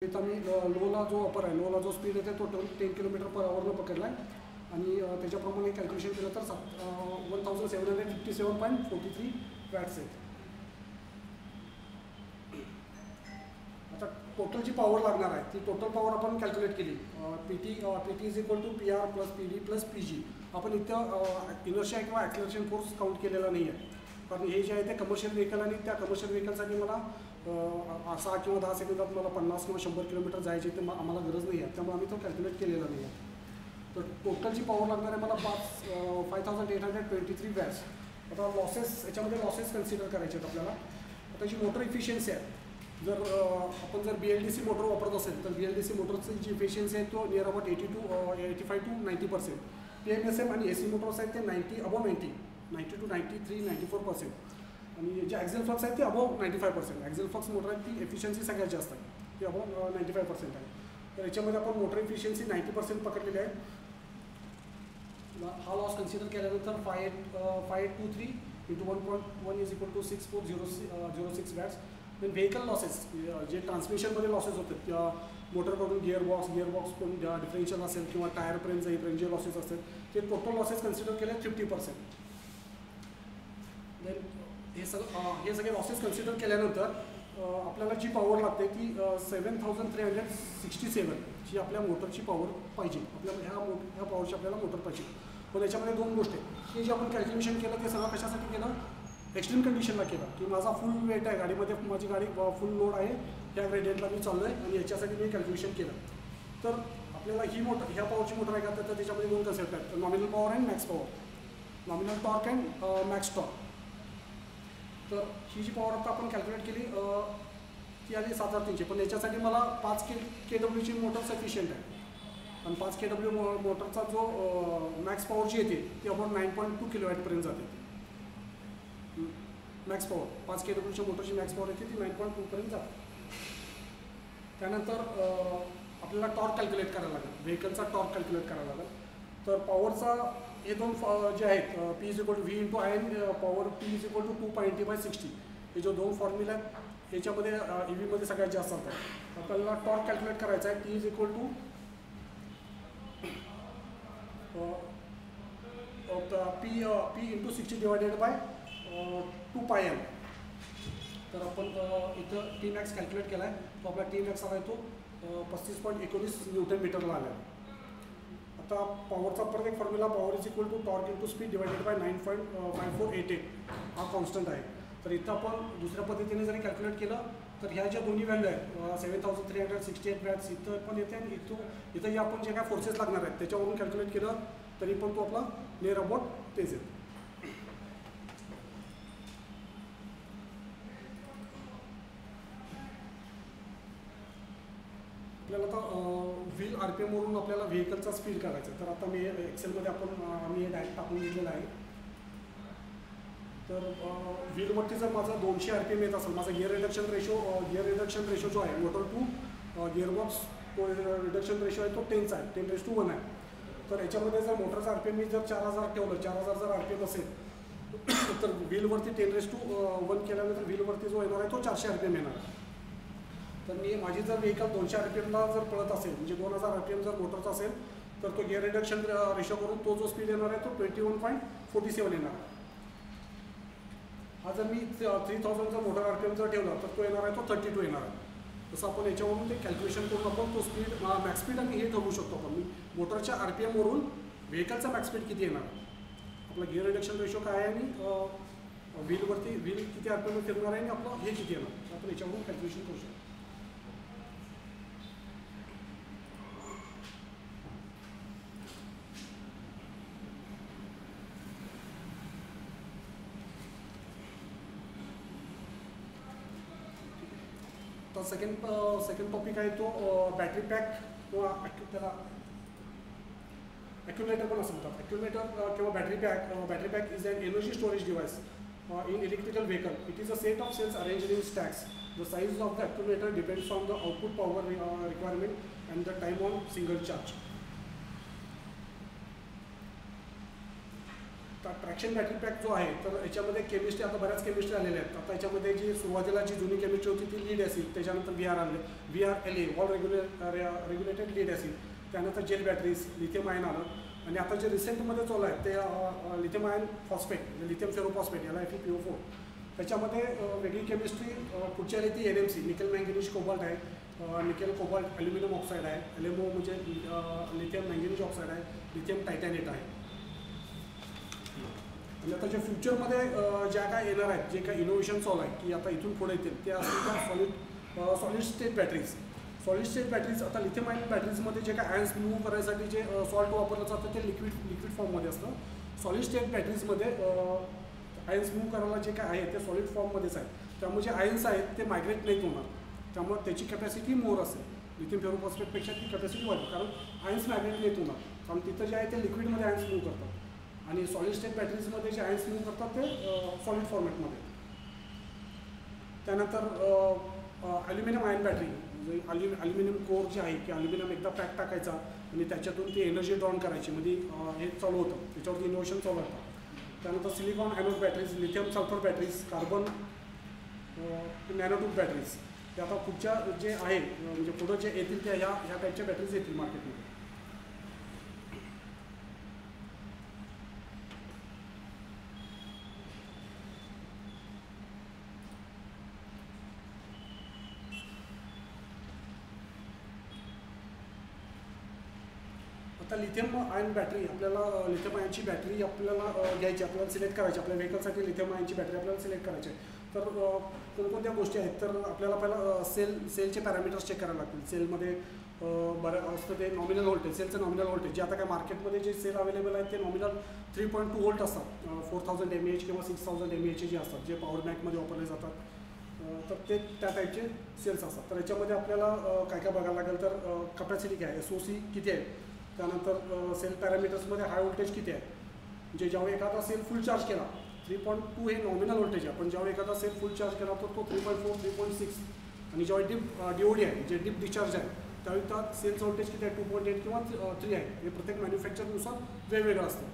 इथं मी लोला जो वापर आहे, लोला जो स्पीड येते तो 10 किलोमीटर पर आवरनं पकडला आहे आणि त्याच्याप्रमाणे कॅल्क्युलेशन केलं तर 1757.43 वॅट्स आहेत. आता टोटल जी पॉवर लागणार आहे ती टोटल पॉवर आपण कॅल्क्युलेट केली. P T is equal to P R plus P D plus P G. आपण इथं इनर्शिया किंवा ॲक्सिलरेशन फोर्स काउंट केलेला नाही आहे, कारण हे जे आहे ते कमर्शियल व्हेकल आणि त्या कमर्शियल व्हेकलसाठी मला 6 किंवा 10 सेकंदात मला 50 किंवा 100 किलोमीटर जायचे ते आम्हाला गरज नाही आहे, त्यामुळे आम्ही तो कॅल्क्युलेट केलेला नाही आहे. तर टोटल जी पॉवर लागणार आहे मला 5823 वॅट्स. आता लॉसेस, याच्यामध्ये लॉसेस कन्सिडर करायचे आहेत आपल्याला. आता जी मोटर इफिशियन्सी आहे, जर आपण जर BLDC मोटर वापरत असेल तर BLDC मोटरची जी इफिशियन्सी आहे तो नियर अबाउट 85 to 90%. PMSM आणि AC मोटर्स आहेत ते 90 to 93, 94%. आणि जे ॲक्झेल फ्लक्स आहेत ते अबोव 95%. ॲक्झेल फ्लक्स मोटर आहेत ती एफिशियन्सी सगळ्यात जास्त आहे, ती अबोव 95% आहे. तर याच्यामध्ये आपण मोटर इफिशियन्सी 90% पकडलेली आहे. हा लॉस कन्सिडर केल्यानंतर 5823 × 1.1 is equal to 6406 watts. Then vehicle losses, जे ट्रान्समिशनमध्ये लॉसेस होतात किंवा मोटरकडून गिअरबॉक्सकडून डिफरेन्शियल असेल किंवा टायरपर्यंत जाईपर्यंत जे लॉसेस असतात ते टोटल लॉसेस कन्सिडर केले 50%. देन हे सगळे लॉसेस कन्सिडर केल्यानंतर आपल्याला जी पॉवर लागते ती 7367 जी आपल्या मोटरची पॉवर पाहिजे. आपल्याला ह्या पॉवरची आपल्याला मोटर पाहिजे. पण याच्यामध्ये दोन गोष्टी आहेत. हे जे आपण कॅल्क्युलेशन केलं ते सगळं कशासाठी केलं? एक्स्ट्रीम कंडिशनला केलं की माझा फुल वेट आहे गाडीमध्ये, माझी गाडी फुल लोड आहे, ह्या ग्रेडियंटला मी चाललो आहे आणि याच्यासाठी मी कॅल्क्युलेशन केलं. तर आपल्याला ही मोटर, ह्या पॉवरची मोटर आहे का, तर त्याच्यामध्ये दोन कन्सेप्ट आहेत, nominal power and max power. Nominal torque and max torque. तर ही जी पॉवर आता आपण कॅल्क्युलेट केली ती आली 7300, पण याच्यासाठी मला 5 kWची मोटर सफिशियंट आहे. आणि 5 kW मोटरचा जो मॅक्स पॉवर जी येते ती अबाउट 9.2 kW जाते. मॅक्स पॉवर 5 kWच्या मोटरची मॅक्स पॉवर येते ती 9.2 जाते. त्यानंतर आपल्याला टॉर्क कॅल्क्युलेट करायला लागेल, व्हेकलचा टॉर्क कॅल्क्युलेट करायला लागेल. तर पॉवरचा हे दोन जे आहेत, P = V × I power P = 2.80/60, हे जो दोन फॉर्म्युला आहेत याच्यामध्ये EVमध्ये सगळ्यात जास्त असतात. आपल्याला टॉर्क कॅल्क्युलेट करायचा आहे. T = P × 60 / 2πm. तर आपण इथं Tmax कॅल्क्युलेट केला आहे. तो आपला Tmax आला आहे तो 35.19 न्यूटन/मीटरला आला आहे. आता पॉवरचा परत एक फॉर्म्युला, पॉवर = टॉर्क × स्पीड / 9.5488 हा कॉन्स्टंट आहे. तर इथं आपण दुसऱ्या पद्धतीने जरी कॅल्क्युलेट केलं तर ह्या ज्या दोन्ही व्हॅल्यू आहेत 7368 वॅट्स इथं पण येते आणि इथं आपण जे काय फोर्सेस लागणार आहेत त्याच्यावरून कॅल्क्युलेट केलं तरी पण तो आपला नियर अबाउट तेच येतो. आपल्याला आता व्हील RPM वरून आपल्याला व्हेकलचा स्पीड काढायचा. तर आता मी एक्सेलमध्ये आम्ही हे डायरेक्ट टाकून घेतलेलं आहे. तर व्हीलवरती जर माझा 200 RPM येत असेल, माझा गिअर रिडक्शन रेशो जो आहे मोटर टू गिअरबॉक्स, तो रिडक्शन रेशो आहे तो 10चा आहे, 10⁻1 आहे. तर याच्यामध्ये जर मोटरचा RPM मी जर 4000 ठेवलं, 4000 जर RPM असेल तर व्हीलवरती 10⁻1 केल्यानंतर व्हीलवरती जो येणार आहे तो 400 RPM येणार आहे. तर माझी जर व्हेकल 200 RPMला जर पळत असेल, म्हणजे 2000 RPM जर मोटरचा असेल तर तो गिअर रिडक्शन रेशो करून तो जो स्पीड येणार आहे तो 21.47 येणार आहे. हा जर मी 3000 जर मोटर RPM जर ठेवला तर तो येणार आहे तो 32 येणार आहे. तसं आपण याच्यावरून ते कॅल्क्युलेशन करून आपण तो स्पीड मॅक्स स्पीड आणि हे ठरवू शकतो आपण. मोटरच्या RPM वरून व्हेकलचा मॅक्स स्पीड किती येणार आहे, आपला गिअर रिडक्शन रेशो काय आहे आणि व्हील किती RPM फिरणार आहे आणि आपलं हे किती येणार, आपण याच्यावरून कॅल्क्युलेशन करू शकतो. तर सेकंड टॉपिक आहे तो बॅटरी पॅक किंवा त्याला ॲक्युम्युलेटर पण असं म्हणतात. ॲक्युम्युलेटर किंवा battery pack is an energy storage device in electrical vehicle. It is a set of cells arranged in stacks. The size of the accumulator depends on the output power requirement and the time on single charge. Traction battery pack जो आहे तर याच्यामध्ये chemistry आता बऱ्याच chemistry आलेल्या आहेत. आता याच्यामध्ये जी सुरुवातीला जी जुनी केमिस्ट्री होती ती लीड ॲसिड, त्याच्यानंतर VRLA wall regulated lead acid, त्यानंतर जेल बॅटरीज, लिथियम आयन आलं, आणि आता जे रिसेंटमध्ये चालू आहे ते लिथियम आयन फॉस्फेट, लिथियम फेरोफॉस्फेट, याला FePO4. त्याच्यामध्ये वेगळी केमिस्ट्री पुढची आली ती NMC, निकेल मँगनीज कोबाल्ट आहे, निकेल कोबाल्ट ॲल्युमिनियम ऑक्साईड आहे, LMO म्हणजे लिथियम मँगनीज ऑक्साईड आहे, लिथियम टायटॅनेट आहे. आणि आता जे फ्युचरमध्ये ज्या काय येणार आहेत, जे काय इनोव्हेशन चालू आहे की आता इथून पुढे येतील, ते असतील त्या solid state batteries. Solid state batteries आता लिथियम आयन बॅटरीजमध्ये जे काय आयन्स मूव्ह करायसाठी जे सॉल्ट वापरलं जातं ते लिक्विड फॉर्ममध्ये असतं. सॉलिड स्टेट बॅटरीजमध्ये आयन्स मूव्ह करायला जे काय आहे ते सॉलिड फॉर्ममध्येच आहे. त्यामुळे जे आयन्स आहेत ते मायग्रेट नाही होणार, त्यामुळे त्याची कॅपॅसिटी मोर असेल. लिथियम फेरोफॉस्फेटपेक्षा ती कॅपॅसिटी वाढेल, कारण आयन्स मायग्रेट नाही होणार, कारण तिथं जे आहे ते लिक्विडमध्ये आयन्स मूव्ह करतात, आणि सॉलिड स्टेट बॅटरीजमध्ये जे आयन्स मूव्ह करतात ते सॉलिड फॉर्मॅटमध्ये. त्यानंतर ॲल्युमिनियम आयन बॅटरी, म्हणजे ॲल्युमिनियम कोर जे आहे की ॲल्युमिनियम एकदा पॅक टाकायचा आणि त्याच्यातून ती एनर्जी ड्रॉन करायची, म्हणजे हे चालू होतं, त्याच्यावरती इनोव्हेशन चालू होतं. त्यानंतर silicon anode batteries, lithium sulphur batteries, carbon nanotube batteries, ते आता पुढच्या जे आहे म्हणजे पुढं जे येतील त्या ह्या टाईपच्या बॅटरीज येतील मार्केटमध्ये. आता लिथियम आयन बॅटरी आपल्याला, लिथियम आयनची बॅटरी आपल्याला घ्यायची, आपल्याला सिलेक्ट करायची, आपल्या व्हेकलसाठी लिथियम आयनची बॅटरी आपल्याला सिलेक्ट करायची आहे. तर कोणकोणत्या गोष्टी आहेत, तर आपल्याला पहिला सेलचे पॅरामीटर्स चेक करायला लागतील. सेलमध्ये बरं असतं ते नॉमिनल व्होल्टेज, सेलचं नॉमिनल व्होल्टेज, जे आता काय मार्केटमध्ये जे सेल अवेलेबल आहेत ते नॉमिनल 3.2 व्होल्ट असतात, 4000 mAh किंवा 6000 mAh जे असतात, जे पॉवर बँकमध्ये वापरले जातात, तर ते त्या टाईपचे सेल्स असतात. तर याच्यामध्ये आपल्याला काय काय बघायला लागेल, तर कपॅसिटी काय आहे, SOC किती आहे, त्यानंतर सेल पॅरामीटर्समध्ये हाय व्होल्टेज किती आहे, म्हणजे जेव्हा एखादा सेल फुल चार्ज केला, 3.2 हे नॉमिनल व्होल्टेज आहे, पण जेव्हा एखादा सेल फुल चार्ज केला तर तो 3.4, 3.6, आणि जेव्हा DOD आहे, जे डीप डिस्चार्ज आहे, त्यावेळी त्या सेलचं व्होल्टेज किती आहे, 2.8 किंवा 3 आहे. हे प्रत्येक मॅन्युफॅक्चरनुसार वेगवेगळं असतं.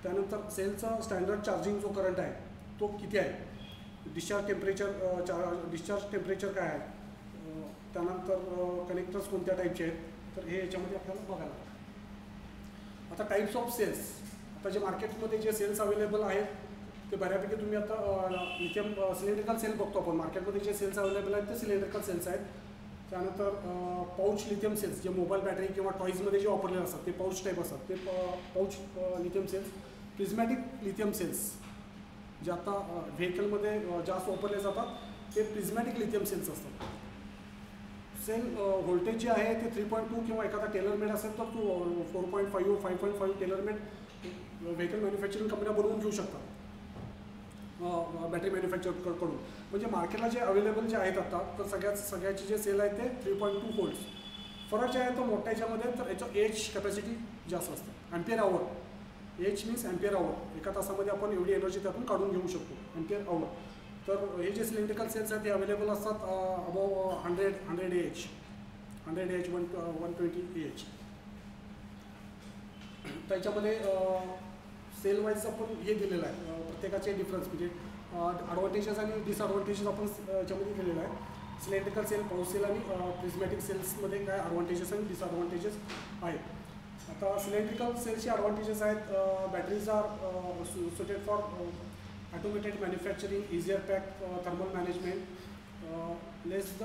त्यानंतर सेलचा स्टँडर्ड चार्जिंग जो करंट आहे तो किती आहे, डिस्चार्ज टेम्परेचर काय आहे, त्यानंतर कनेक्टर्स कोणत्या टाईपचे आहेत, तर हे याच्यामध्ये आपल्याला बघायला लागतं. आता टाईप्स ऑफ सेल्स, आता जे मार्केटमध्ये जे सेल्स अवेलेबल आहेत ते बऱ्यापैकी तुम्ही आता लिथियम सिलेंड्रिकल सेल बघतो आपण, मार्केटमध्ये जे सेल्स अवेलेबल आहेत ते सिलेंड्रिकल सेल्स आहेत. त्यानंतर पाऊच लिथियम सेल्स, जे मोबाईल बॅटरी किंवा टॉईजमध्ये जे वापरलेले असतात ते पाऊच टाईप असतात, ते pouch lithium cells. Prismatic lithium cells, जे आता व्हेकलमध्ये जास्त वापरले जातात ते प्रिझमॅटिक लिथियम सेल्स असतात. सेल व्होल्टेज जे आहे ते 3.2 किंवा एखादा टेलरमेड असेल तर तो 4.5, 5.5 टेलरमेड व्हेकल मॅन्युफॅक्चरिंग कंपन्या बनवून घेऊ शकतात बॅटरी मॅन्युफॅक्चरकडून. म्हणजे मार्केटला जे अवेलेबल जे आहेत आता, तर सगळ्याचे जे सेल आहेत ते 3.2 व्होल्ट्स. फरक जे आहे तो मोठ्या याच्यामध्ये, तर याचं एच कॅपॅसिटी जास्त असतं, ॲम्पियर आवर. एच मीन्स ॲम्पियर आवर, एका तासामध्ये आपण एवढी एनर्जी त्यातून काढून घेऊ शकतो, ॲम्पियर आवर. तर हे जे सिलेंड्रिकल सेल्स आहेत ते अवेलेबल असतात अबाव 100 AH, 120 AH. त्याच्यामध्ये सेल वाईज आपण हे दिलेलं आहे, प्रत्येकाचे डिफरन्स, म्हणजे ॲडव्हान्टेजेस आणि डिसॲडव्हान्टेजेस आपण याच्यामध्ये दिलेलं आहे. सिलेंड्रिकल सेल, पाऊच सेल आणि प्रिझमॅटिक सेल्समध्ये काय ॲडव्हान्टेजेस आणि डिसॲडव्हान्टेजेस आहेत. आता सिलेंड्रिकल सेल्सचे ॲडव्हान्टेजेस आहेत, batteries are suited for automated manufacturing, easier pack, thermal management, less the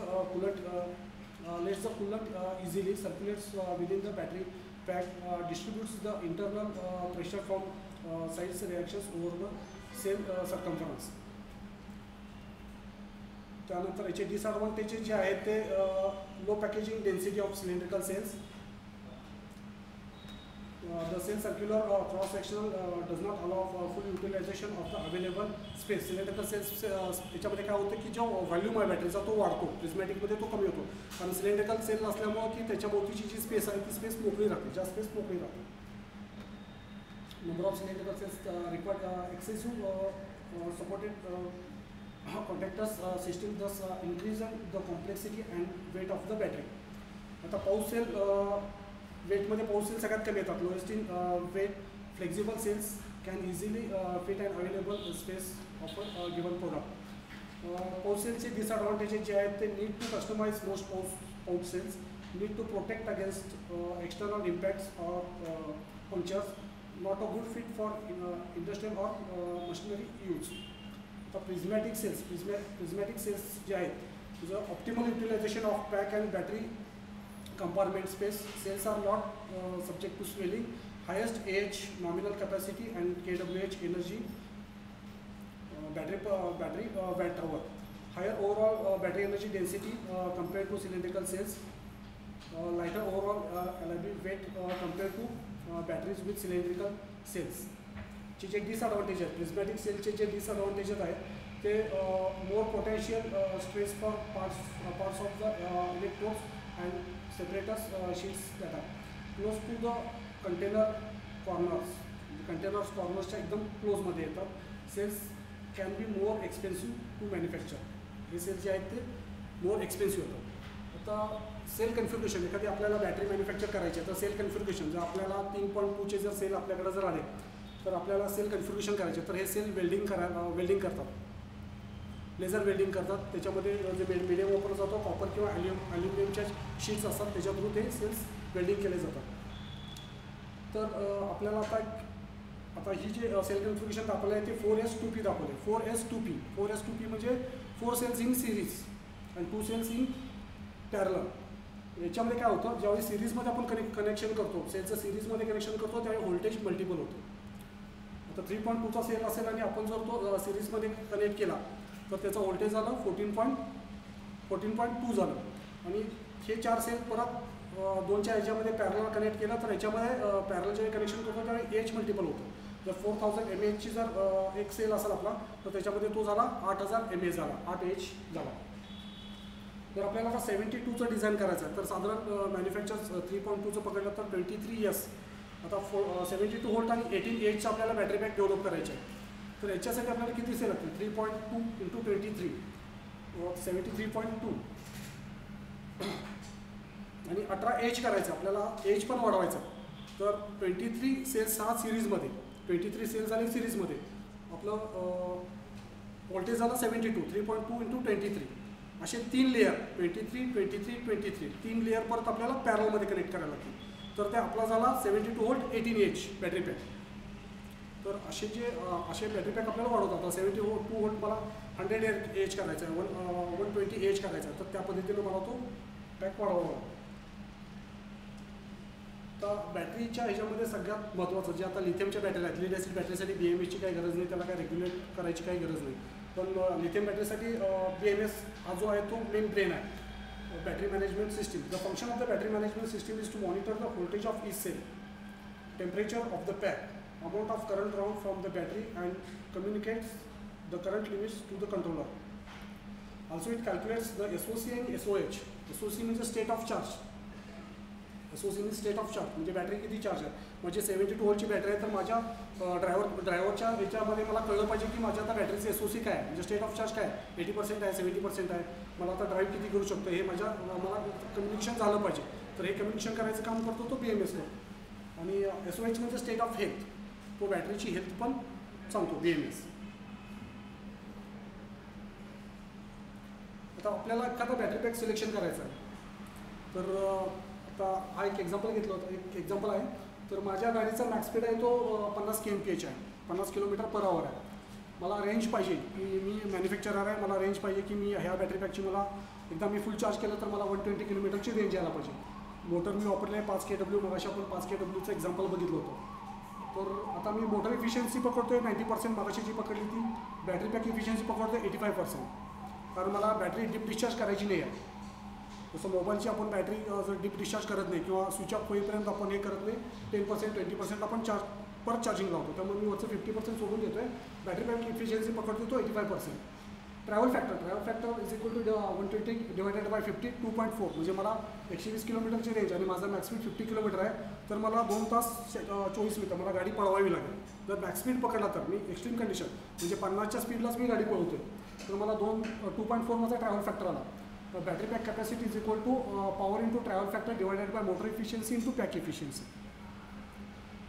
coolant easily circulates within the battery pack, distributes the internal pressure from sides reactions over the cell circumference. त्यानंतर याचे disadvantages जे आहेत ते low packaging density of cylindrical cells, the cell circular cross sectional does not allow full utilization of the available space. Cylindrical cells याच्यामध्ये काय होतं की जो व्हॉल्यूम आहे बॅटरीचा तो वाढतो, प्रिझमॅटिकमध्ये तो कमी होतो, कारण सिलेंड्रिकल सेल असल्यामुळं की त्याच्या भोवतीची जी स्पेस आहे ती स्पेस मोकळी राहते, जास्त स्पेस मोकळी राहते. Number of cylindrical cells required excessive supported contactors system does increase the complexity and weight of the battery. आता पाऊच सेल वेटमध्ये पाऊच सेल सगळ्यात कमी येतात. Lowest in weight, flexible cells can easily fit and available space of a given product. Pouch सेलचे disadvantages जे आहेत ते need to customise most pouch cells, need to protect against external impacts or punctures, not a good fit for industrial or machinery use. आता prismatic cells जे आहेत the optimal utilization of pack and battery compartment space. Cells are not subject to swelling. Highest AH nominal capacity and kWh energy battery watt hour. Higher overall battery energy density compared to cylindrical cells. Lighter overall LIB weight compared to batteries with cylindrical cells. चे जे disadvantage आहेत prismatic सेलचे जे disadvantages आहेत ते more potential stress for parts of the electrodes and separators sheets that are close to the container corners. Containers cornersच्या एकदम क्लोजमध्ये येतात. Cells can be more expensive to manufacture. हे सेल्स जे आहेत ते मोर एक्सपेन्सिव्ह होतात. आता सेल कन्फिग्युरेशन, एखादी आपल्याला बॅटरी मॅन्युफॅक्चर करायची आहे तर सेल कन्फिग्युरेशन जर आपल्याला 3.2चे जर सेल आपल्याकडे जर आले तर आपल्याला सेल कन्फिग्युरेशन करायचे तर हे सेल वेल्डिंग करतात, लेझर वेल्डिंग करतात. त्याच्यामध्ये जे मीडियम वापरला जातो कॉपर किंवा ॲल्युमिनियमच्या शीट्स असतात त्याच्या थ्रू ते सेल्स वेल्डिंग केले जातात. तर आपल्याला आता ही जे सेल कन्फिग्युरेशन दाखवलं आहे ते 4S2P दाखवलं आहे. 4S2P म्हणजे 4 सेल्स इन सिरीज आणि 2 सेल्स इन पॅरलल. याच्यामध्ये काय होतं, ज्यावेळी सिरीजमध्ये आपण कनेक्शन करतो, सेलचं सिरीजमध्ये कनेक्शन करतो त्यावेळी व्होल्टेज मल्टिपल होतो. आता 3.2चा सेल असेल आणि आपण जर तो सिरीजमध्ये कनेक्ट केला तर त्याचं व्होल्टेज झालं 14.2 झालं. आणि हे 4 सेल परत 2च्या ह्याच्यामध्ये पॅरलल कनेक्ट केलं तर ह्याच्यामध्ये पॅरलल जे कनेक्शन करतो त्यावेळी एच मल्टिपल होतं. जर 4000 mAhची जर एक सेल असेल आपला तर त्याच्यामध्ये तो झाला 8000 mAh झाला, 8H झाला. जर आपल्याला आता 72चं डिझाईन करायचं आहे तर साधारण मॅन्युफॅक्चर 3.2चं पकडलं तर 23S. आता 72 व्होल्ट आणि 18Hचं आपल्याला बॅटरी पॅक डेव्हलप करायचं आहे. तर याच्यासाठी आपल्याला किती सेल लागतील, 3.2 × 23 73.2 आणि 18H करायचं आपल्याला. एच पण वाढवायचं तर 23 सेल्स हा सिरीजमध्ये, 23 सेल्स आले सिरीजमध्ये. आपलं व्होल्टेज झालं 72, 3.2 × 23. असे 3 लेअर 23, 23, 23 3 लेअर परत आपल्याला पॅरलमध्ये कनेक्ट करायला लागतील. तर ते आपला झाला 72 व्होल्ट 18H बॅटरी पॅक. तर असे बॅटरी पॅक आपल्याला वाढवतात. 72 व्होल्ट मला 100H करायचा आहे, 120H करायचा आहे, तर त्या पद्धतीने मला तो पॅक वाढवावा लागतो. तर बॅटरीच्या ह्याच्यामध्ये सगळ्यात महत्त्वाचं जे आता लिथियमच्या बॅटरी आहेत, लीड ॲसिड बॅटरीसाठी BMSची काही गरज नाही, त्याला काय रेग्युलेट करायची काही गरज नाही. पण लिथियम बॅटरीसाठी BMS हा जो आहे तो मेन ब्रेन आहे. Battery management system. The function of the battery management system is to monitor the voltage of each cell, temperature of the pack, amount of current drawn from the battery, and communicates the current limits to the controller. Also, it calculates the SOC and SOH. SOC means state of charge. SOC means state of charge. म्हणजे battery किती charge आहे. म्हणजे 72 व्होल्टची battery आहे तर माझ्या ड्रायव्हरच्या ह्याच्यामध्ये मला कळलं पाहिजे की माझ्या आता बॅटरीचं SOC काय आहे, म्हणजे स्टेट ऑफ चार्ज काय आहे, 80% आहे, 70% आहे, मला आता ड्राईव्ह किती करू शकतो हे मला कम्युनिकेशन झालं पाहिजे. तर हे कम्युनिकेशन करायचं काम करतो तो BMS. आणि SOH म्हणजे स्टेट ऑफ हेल्थ, तो बॅटरीची हेल्थ पण सांगतो BMS. आता आपल्याला एखादा बॅटरी पॅक सिलेक्शन करायचा आहे तर आता हा एक एक्झाम्पल घेतलं होतं, एक एक्झाम्पल आहे. तर माझ्या गाडीचा मॅक्स स्पीड आहे तो 50 kmph आहे, 50 km/h आहे. मला रेंज पाहिजे की मी मॅन्युफॅक्चरर आहे, मला रेंज पाहिजे की मी ह्या बॅटरी पॅकची मला एकदा मी फुल चार्ज केलं तर मला 120 किलोमीटरची रेंज यायला पाहिजे. मोटर मी वापरले आहे 5 kW, मग आपण 5 kWचं एक्झाम्पल बघितलं होतं. तर आता मी मोटर इफिशियन्सी पकडतो आहे 90%, मागाशी जी पकडली ती बॅटरी पॅक इफिशियन्सी पकडतो आहे 85%. कारण मला बॅटरी डिप डिस्चार्ज करायची नाही आहे. जसं मोबाईलची आपण बॅटरी जर डिप डिस्चार्ज करत नाही किंवा स्विच ऑफ होईपर्यंत आपण हे करत नाही, 10% 20% आपण परत चार्जिंग लावतो. त्यामुळे मी वरचं 50% सोडून देतो आहे. बॅटरी पॅक इफिशियन्सी पकडतो तो 85%. Travel factor is equal to 120 divided by 50, 2.4. म्हणजे मला 120 किलोमीटरची रेंज आणि माझा मॅक्स स्पीड 50 किलोमीटर आहे, तर मला 2 तास 24 मिनिटं मला गाडी पळवावी लागेल. जर मॅक्स स्पीड पकडला तर मी एक्स्ट्रीम कंडिशन म्हणजे 50च्या स्पीडलाच मी गाडी पळवतो आहे तर मला 2.4 माझा ट्रॅव्हल फॅक्टर आला. Battery pack capacity is equal to power into travel factor divided by motor efficiency into pack efficiency.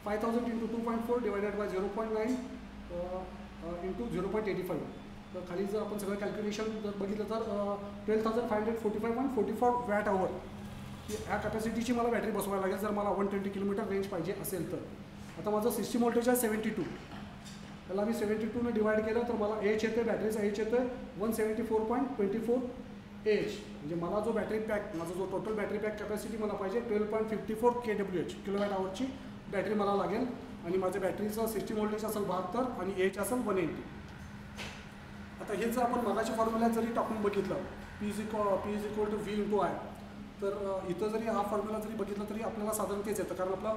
5000 into 2.4 divided by 0.9 into 0.85. तर खाली जर आपण सगळं कॅल्क्युलेशन जर बघितलं तर 12,545.44 वॅट आवर ह्या कॅपॅसिटीची मला बॅटरी बसवायला लागेल जर मला 120 किलोमीटर रेंज पाहिजे असेल तर. आता माझं सिस्टम व्होल्टेज आहे 72. त्याला मी 72ने डिवाइड केलं तर मला एच येते, बॅटरीचा एच येतं 174.24 एच. म्हणजे मला जो बॅटरी पॅक, माझा जो टोटल बॅटरी पॅक कॅपॅसिटी मला पाहिजे 12.54 kWh किलोवॅट आवरची बॅटरी मला लागेल. आणि माझ्या बॅटरीचं सिस्टम व्होल्टेज असेल 72 आणि एच असेल 180. आता हे जर आपण मगाच्या फॉर्म्युल्यात जरी टाकून बघितलं P is equal to V into I, तर इथं जरी हा फॉर्म्युला जरी बघितला तरी आपल्याला साधारण तेच येतं. कारण आपलं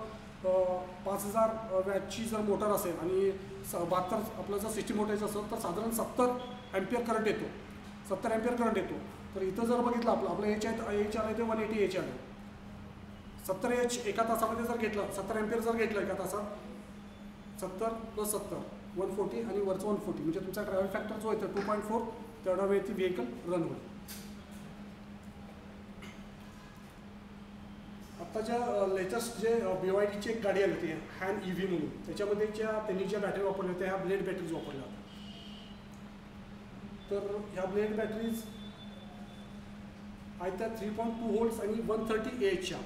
5000 वॅटची जर मोटर असेल आणि 72 आपलं जर सिस्टम व्होल्टेज असेल तर साधारण 70 अँपियर करंट येतो, 70 अँपियर करंट येतो. तर इथं जर बघितलं आपलं एच आलं ते 180 एच आलं. 70 एच एका तासामध्ये जर घेतलं, 70 अँपियर जर घेतलं एका तासात, 70 + 70 140 आणि वरचं 140 म्हणजे तुमचा ट्रॅव्हल फॅक्टर जो आहे 2.4 तेवढा वेळ ती व्हेकल रन होईल. आत्ताच्या लेटेस्ट जे BYDची एक गाडी आली होती हॅन EV म्हणून, त्याच्यामध्ये त्यांनी ज्या बॅटरी वापरल्या होत्या ह्या ब्लेड बॅटरीज वापरल्या होत्या. तर ह्या ब्लेड बॅटरीज आहेत त्या 3.2 व्होल्ट्स आणि 130 AHच्या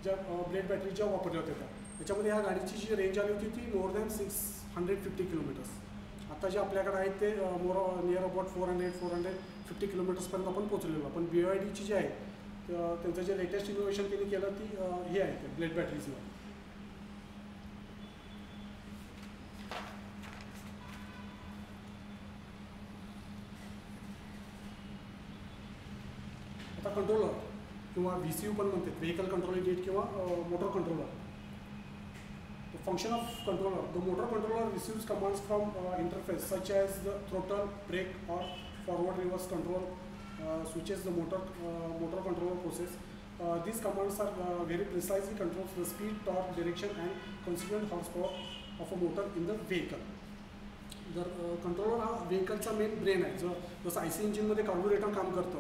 ज्या ब्लेड बॅटरी ज्या वापरल्या होत्या त्याच्यामध्ये ह्या गाडीची जी रेंज आली होती ती मोर दॅन 650 किलोमीटर्स. आता जे आपल्याकडे आहेत ते नियर अबाउट 450 किलोमीटर्सपर्यंत आपण पोहोचलेलो. पण BYDची जी आहे त्यांचं जे लेटेस्ट इनोव्हेशन त्यांनी केलं ती हे आहे ते ब्लेड बॅटरीजला. आता कंट्रोलर किंवा VCU पण म्हणतात, व्हेकल कंट्रोल युनिट किंवा motor controller. The function of controller. The motor controller receives commands from interface such as the throttle, brake, or forward reverse control switches the motor controller process. These commands are very precisely controls the speed, torque, direction, and consequent horsepower of a motor in the vehicle. जर controller हा व्हेकलचा main brain आहे. जसं IC इंजिनमध्ये carburettor काम करतं